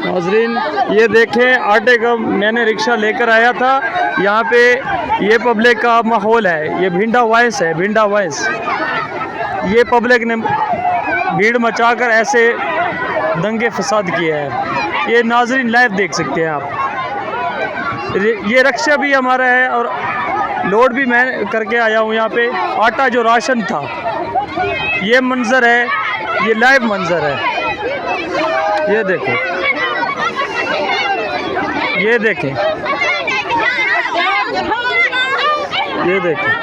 नाज़रीन ये देखें, आटे का मैंने रिक्शा लेकर आया था। यहाँ पे ये पब्लिक का माहौल है। ये भिंडा वाइस है, भिंडा वाइस। ये पब्लिक ने भीड़ मचाकर ऐसे दंगे फसाद किए हैं। ये नाज़रीन लाइव देख सकते हैं आप। ये रिक्शा भी हमारा है और लोड भी मैं करके आया हूँ। यहाँ पे आटा जो राशन था, ये मंजर है, ये लाइव मंजर है। ये देखो, ये देखें, ये देखें।